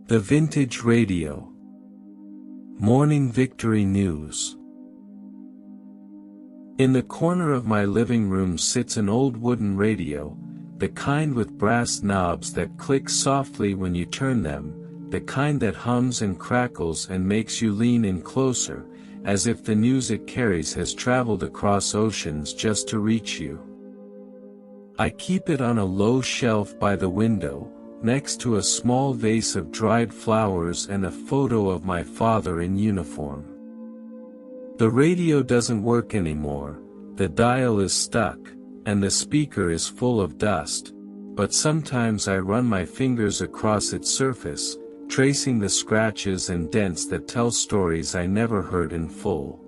The vintage radio. Morning victory news. In the corner of my living room sits an old wooden radio, the kind with brass knobs that click softly when you turn them, the kind that hums and crackles and makes you lean in closer, as if the news it carries has traveled across oceans just to reach you. I keep it on a low shelf by the window, next to a small vase of dried flowers and a photo of my father in uniform. The radio doesn't work anymore, the dial is stuck, and the speaker is full of dust, but sometimes I run my fingers across its surface, tracing the scratches and dents that tell stories I never heard in full.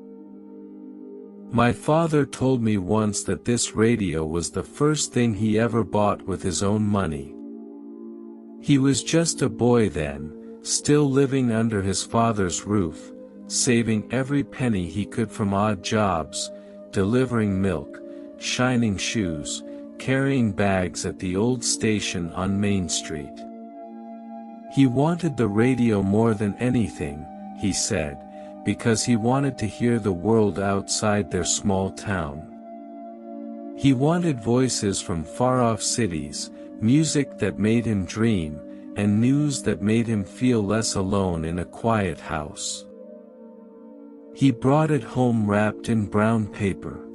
My father told me once that this radio was the first thing he ever bought with his own money. He was just a boy then, still living under his father's roof, saving every penny he could from odd jobs, delivering milk, shining shoes, carrying bags at the old station on Main Street. He wanted the radio more than anything, he said, because he wanted to hear the world outside their small town. He wanted voices from far-off cities, music that made him dream, and news that made him feel less alone in a quiet house. He brought it home wrapped in brown paper.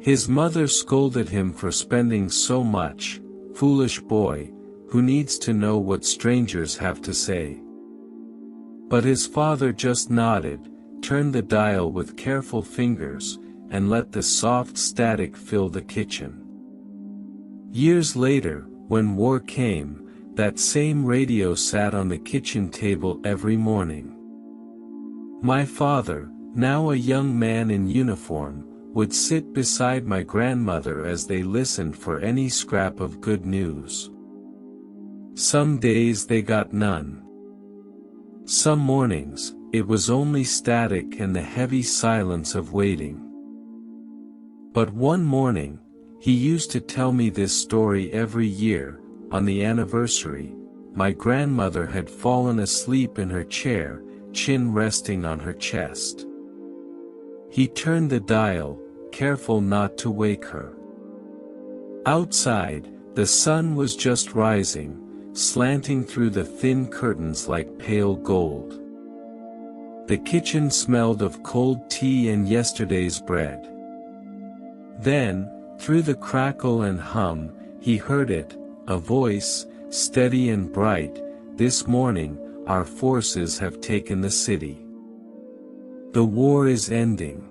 His mother scolded him for spending so much, foolish boy, who needs to know what strangers have to say. But his father just nodded, turned the dial with careful fingers, and let the soft static fill the kitchen. Years later, when war came, that same radio sat on the kitchen table every morning. My father, now a young man in uniform, would sit beside my grandmother as they listened for any scrap of good news. Some days they got none. Some mornings, it was only static and the heavy silence of waiting. But one morning, he used to tell me this story every year. On the anniversary, my grandmother had fallen asleep in her chair, chin resting on her chest. He turned the dial, careful not to wake her. Outside, the sun was just rising, slanting through the thin curtains like pale gold. The kitchen smelled of cold tea and yesterday's bread. Then, through the crackle and hum, he heard it, a voice, steady and bright, "This morning, our forces have taken the city. The war is ending."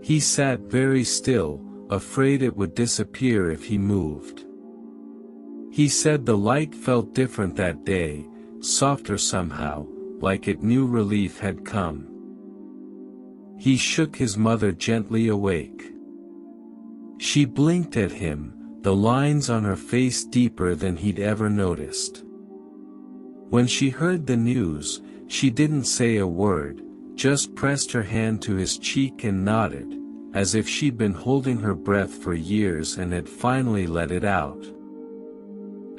He sat very still, afraid it would disappear if he moved. He said the light felt different that day, softer somehow, like it knew relief had come. He shook his mother gently awake. She blinked at him, the lines on her face deeper than he'd ever noticed. When she heard the news, she didn't say a word, just pressed her hand to his cheek and nodded, as if she'd been holding her breath for years and had finally let it out.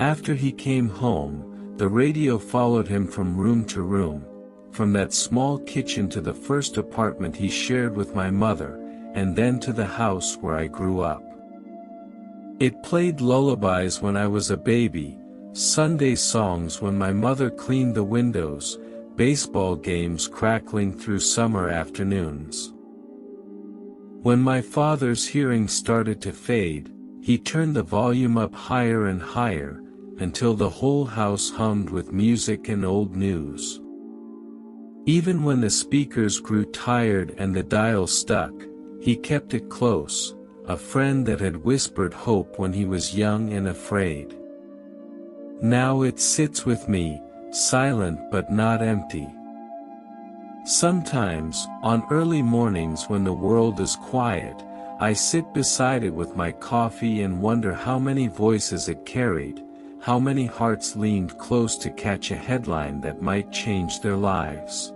After he came home, the radio followed him from room to room, from that small kitchen to the first apartment he shared with my mother, and then to the house where I grew up. It played lullabies when I was a baby, Sunday songs when my mother cleaned the windows, baseball games crackling through summer afternoons. When my father's hearing started to fade, he turned the volume up higher and higher, until the whole house hummed with music and old news. Even when the speakers grew tired and the dial stuck, he kept it close, a friend that had whispered hope when he was young and afraid. Now it sits with me, silent but not empty. Sometimes, on early mornings when the world is quiet, I sit beside it with my coffee and wonder how many voices it carried, how many hearts leaned close to catch a headline that might change their lives.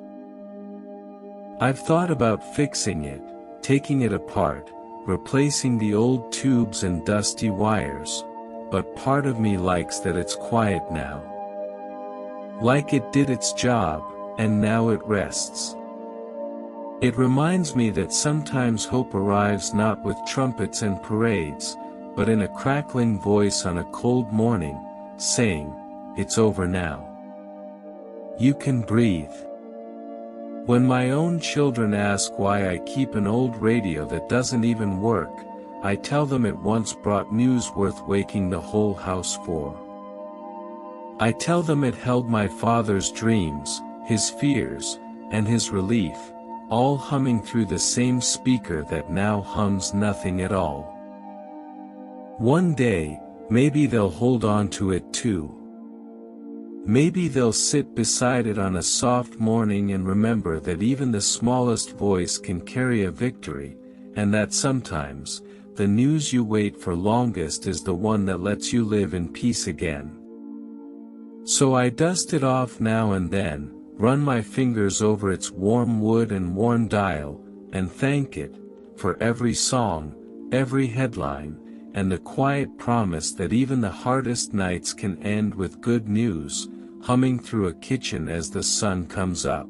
I've thought about fixing it, taking it apart, replacing the old tubes and dusty wires, but part of me likes that it's quiet now. Like it did its job, and now it rests. It reminds me that sometimes hope arrives not with trumpets and parades, but in a crackling voice on a cold morning, saying, "It's over now. You can breathe." When my own children ask why I keep an old radio that doesn't even work, I tell them it once brought news worth waking the whole house for. I tell them it held my father's dreams, his fears, and his relief, all humming through the same speaker that now hums nothing at all. One day, maybe they'll hold on to it too. Maybe they'll sit beside it on a soft morning and remember that even the smallest voice can carry a victory, and that sometimes, the news you wait for longest is the one that lets you live in peace again. So I dust it off now and then, run my fingers over its warm wood and worn dial, and thank it, for every song, every headline, and the quiet promise that even the hardest nights can end with good news, humming through a kitchen as the sun comes up.